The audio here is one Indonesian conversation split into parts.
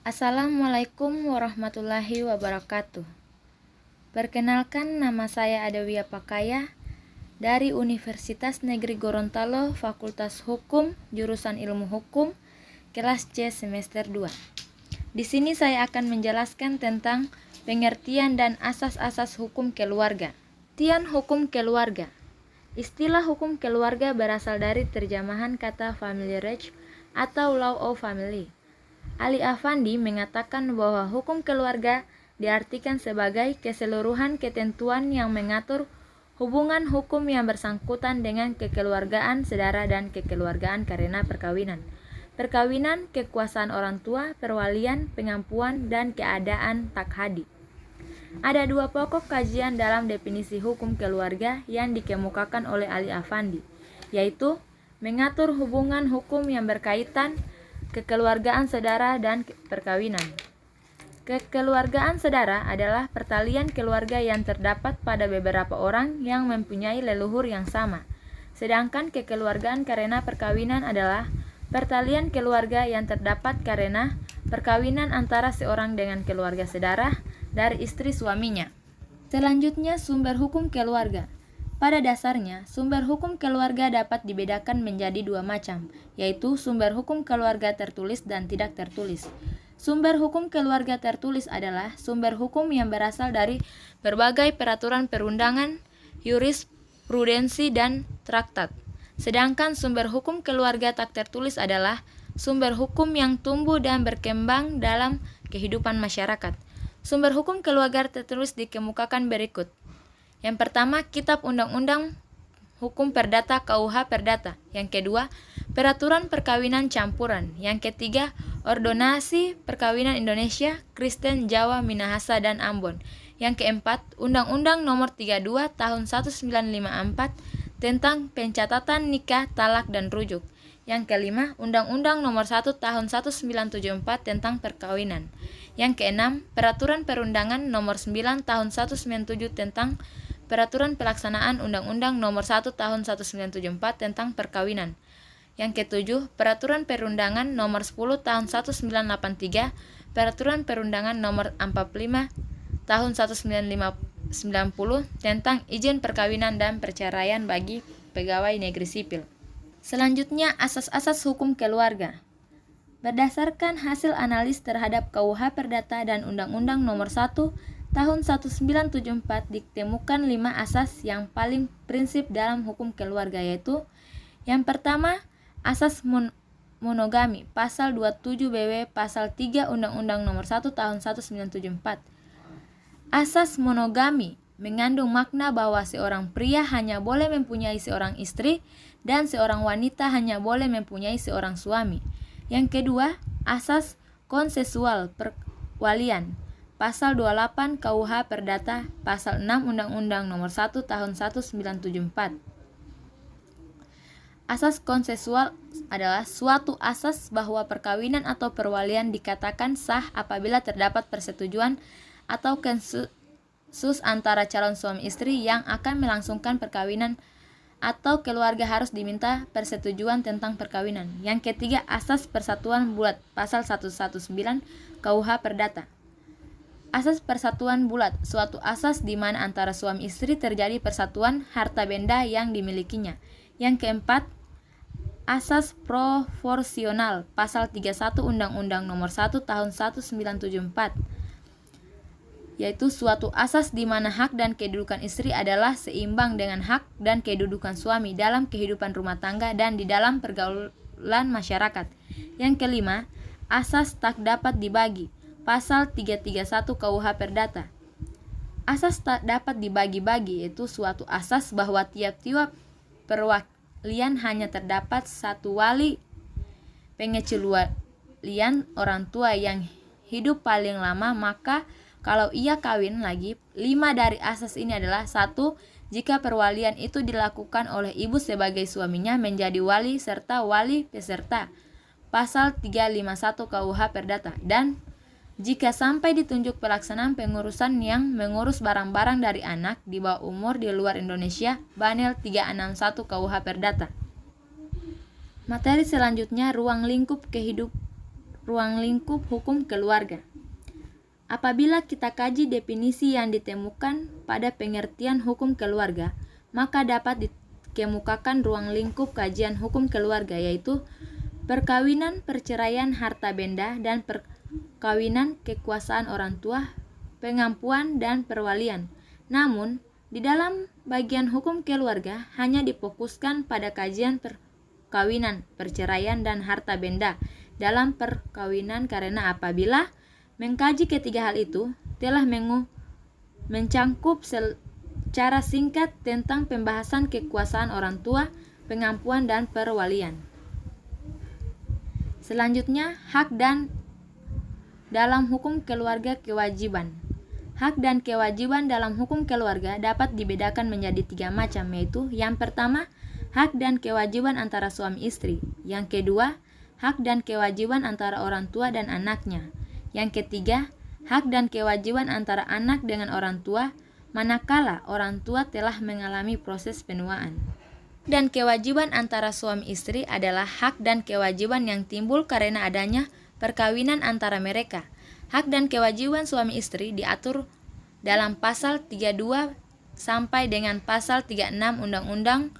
Assalamualaikum warahmatullahi wabarakatuh. Perkenalkan, nama saya Adawia Pakaya dari Universitas Negeri Gorontalo, Fakultas Hukum, jurusan Ilmu Hukum, kelas C semester 2. Di sini saya akan menjelaskan tentang pengertian dan asas-asas hukum keluarga. Pengertian hukum keluarga. Istilah hukum keluarga berasal dari terjemahan kata family rights atau law of family. Ali Afandi mengatakan bahwa hukum keluarga diartikan sebagai keseluruhan ketentuan yang mengatur hubungan hukum yang bersangkutan dengan kekeluargaan saudara dan kekeluargaan karena perkawinan. Perkawinan, kekuasaan orang tua, perwalian, pengampuan, dan keadaan takhadi. Ada dua pokok kajian dalam definisi hukum keluarga yang dikemukakan oleh Ali Afandi, yaitu mengatur hubungan hukum yang berkaitan kekeluargaan saudara dan perkawinan. Kekeluargaan saudara adalah pertalian keluarga yang terdapat pada beberapa orang yang mempunyai leluhur yang sama. Sedangkan kekeluargaan karena perkawinan adalah pertalian keluarga yang terdapat karena perkawinan antara seorang dengan keluarga saudara dari istri suaminya. Selanjutnya, sumber hukum keluarga. Pada dasarnya, sumber hukum keluarga dapat dibedakan menjadi dua macam, yaitu sumber hukum keluarga tertulis dan tidak tertulis. Sumber hukum keluarga tertulis adalah sumber hukum yang berasal dari berbagai peraturan perundangan, jurisprudensi, dan traktat. Sedangkan sumber hukum keluarga tak tertulis adalah sumber hukum yang tumbuh dan berkembang dalam kehidupan masyarakat. Sumber hukum keluarga tertulis dikemukakan berikut. Yang pertama, Kitab Undang-Undang Hukum Perdata KUH Perdata. Yang kedua, Peraturan Perkawinan Campuran. Yang ketiga, Ordonansi Perkawinan Indonesia, Kristen, Jawa, Minahasa, dan Ambon. Yang keempat, Undang-Undang Nomor 32 Tahun 1954 tentang pencatatan nikah, talak, dan rujuk. Yang kelima, Undang-Undang Nomor 1 Tahun 1974 tentang perkawinan. Yang keenam, Peraturan Perundangan Nomor 9 Tahun 1997 tentang Peraturan Pelaksanaan Undang-Undang Nomor 1 Tahun 1974 tentang perkawinan. Yang ketujuh, Peraturan Perundangan Nomor 10 Tahun 1983, Peraturan Perundangan Nomor 45 Tahun 1990 tentang izin perkawinan dan perceraian bagi pegawai negeri sipil. Selanjutnya, asas-asas hukum keluarga. Berdasarkan hasil analis terhadap KUH Perdata dan Undang-Undang Nomor 1 Tahun 1974 ditemukan 5 asas yang paling prinsip dalam hukum keluarga, yaitu yang pertama, asas monogami, pasal 27 BW pasal 3 Undang-Undang Nomor 1 Tahun 1974. Asas monogami mengandung makna bahwa seorang pria hanya boleh mempunyai seorang istri dan seorang wanita hanya boleh mempunyai seorang suami. Yang kedua, asas konsensual perwalian, pasal 28 KUH Perdata, pasal 6 Undang-Undang Nomor 1 Tahun 1974. Asas konsensual adalah suatu asas bahwa perkawinan atau perwalian dikatakan sah apabila terdapat persetujuan atau konsensus antara calon suami istri yang akan melangsungkan perkawinan, atau keluarga harus diminta persetujuan tentang perkawinan. Yang ketiga, asas persatuan bulat, pasal 119 KUH Perdata. Asas persatuan bulat, suatu asas di mana antara suami istri terjadi persatuan harta benda yang dimilikinya. Yang keempat, asas proporsional, pasal 31 Undang-Undang Nomor 1 Tahun 1974, yaitu suatu asas di mana hak dan kedudukan istri adalah seimbang dengan hak dan kedudukan suami dalam kehidupan rumah tangga dan di dalam pergaulan masyarakat. Yang kelima, asas tak dapat dibagi, pasal 331 KUH Perdata. Asas tak dapat dibagi-bagi yaitu suatu asas bahwa tiap-tiap perwalian hanya terdapat satu wali, pengecualian orang tua yang hidup paling lama, maka kalau ia kawin lagi, 5 dari asas ini adalah: 1. Jika perwalian itu dilakukan oleh ibu sebagai suaminya menjadi wali serta wali peserta, pasal 351 KUH Perdata, dan jika sampai ditunjuk pelaksanaan pengurusan yang mengurus barang-barang dari anak di bawah umur di luar Indonesia, Banel 361 KUH Perdata. Materi selanjutnya, ruang lingkup kehidupan ruang lingkup hukum keluarga. Apabila kita kaji definisi yang ditemukan pada pengertian hukum keluarga, maka dapat dikemukakan ruang lingkup kajian hukum keluarga, yaitu perkawinan, perceraian, harta benda, dan perkawinan, kekuasaan orang tua, pengampuan, dan perwalian. Namun, di dalam bagian hukum keluarga hanya difokuskan pada kajian perkawinan, perceraian, dan harta benda dalam perkawinan, karena apabila mengkaji ketiga hal itu telah mencangkup secara singkat tentang pembahasan kekuasaan orang tua, pengampuan, dan perwalian. Selanjutnya, hak dan dalam hukum keluarga kewajiban. Hak dan kewajiban dalam hukum keluarga dapat dibedakan menjadi 3 macam, yaitu yang pertama, hak dan kewajiban antara suami istri. Yang kedua, hak dan kewajiban antara orang tua dan anaknya. Yang ketiga, hak dan kewajiban antara anak dengan orang tua manakala orang tua telah mengalami proses penuaan. Dan kewajiban antara suami istri adalah hak dan kewajiban yang timbul karena adanya perkawinan antara mereka. Hak dan kewajiban suami istri diatur dalam pasal 32 sampai dengan pasal 36 Undang-Undang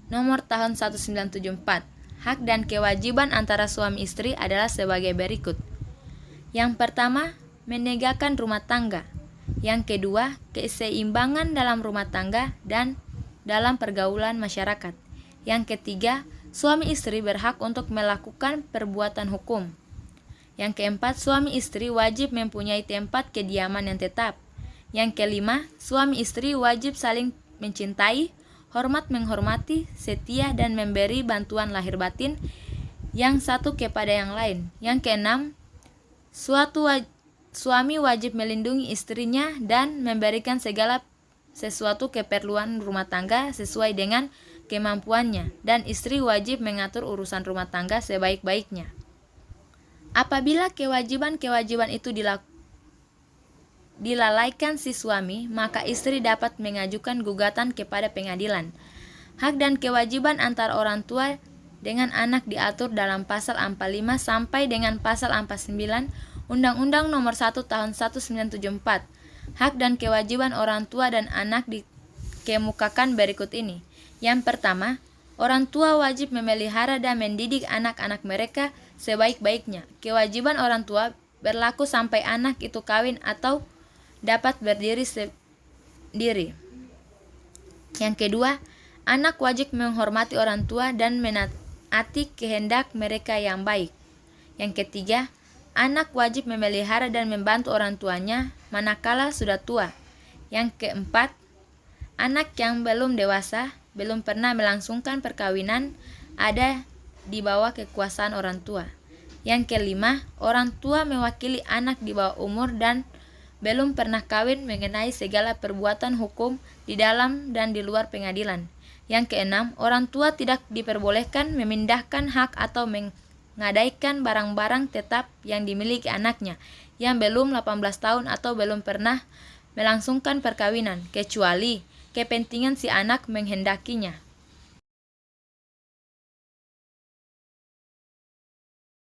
Nomor Tahun 1974. Hak dan kewajiban antara suami istri adalah sebagai berikut. Yang pertama, menegakkan rumah tangga. Yang kedua, keseimbangan dalam rumah tangga dan dalam pergaulan masyarakat. Yang ketiga, suami istri berhak untuk melakukan perbuatan hukum. Yang keempat, suami istri wajib mempunyai tempat kediaman yang tetap. Yang kelima, suami istri wajib saling mencintai, hormat menghormati, setia, dan memberi bantuan lahir batin yang satu kepada yang lain. Yang keenam, suami wajib melindungi istrinya dan memberikan segala sesuatu keperluan rumah tangga sesuai dengan kemampuannya, dan istri wajib mengatur urusan rumah tangga sebaik-baiknya. Apabila kewajiban-kewajiban itu dilalaikan si suami, maka istri dapat mengajukan gugatan kepada pengadilan. Hak dan kewajiban antara orang tua dengan anak diatur dalam pasal 45 sampai dengan pasal 49 Undang-Undang Nomor 1 Tahun 1974. Hak dan kewajiban orang tua dan anak dikemukakan berikut ini. Yang pertama, orang tua wajib memelihara dan mendidik anak-anak mereka sebaik-baiknya. Kewajiban orang tua berlaku sampai anak itu kawin atau dapat berdiri sendiri. Yang kedua, anak wajib menghormati orang tua dan menaati kehendak mereka yang baik. Yang ketiga, anak wajib memelihara dan membantu orang tuanya manakala sudah tua. Yang keempat, anak yang belum dewasa, belum pernah melangsungkan perkawinan, ada di bawah kekuasaan orang tua. Yang kelima, orang tua mewakili anak di bawah umur dan belum pernah kawin mengenai segala perbuatan hukum di dalam dan di luar pengadilan. Yang keenam, orang tua tidak diperbolehkan memindahkan hak atau menggadaikan barang-barang tetap yang dimiliki anaknya yang belum 18 tahun atau belum pernah melangsungkan perkawinan, kecuali kepentingan si anak menghendakinya.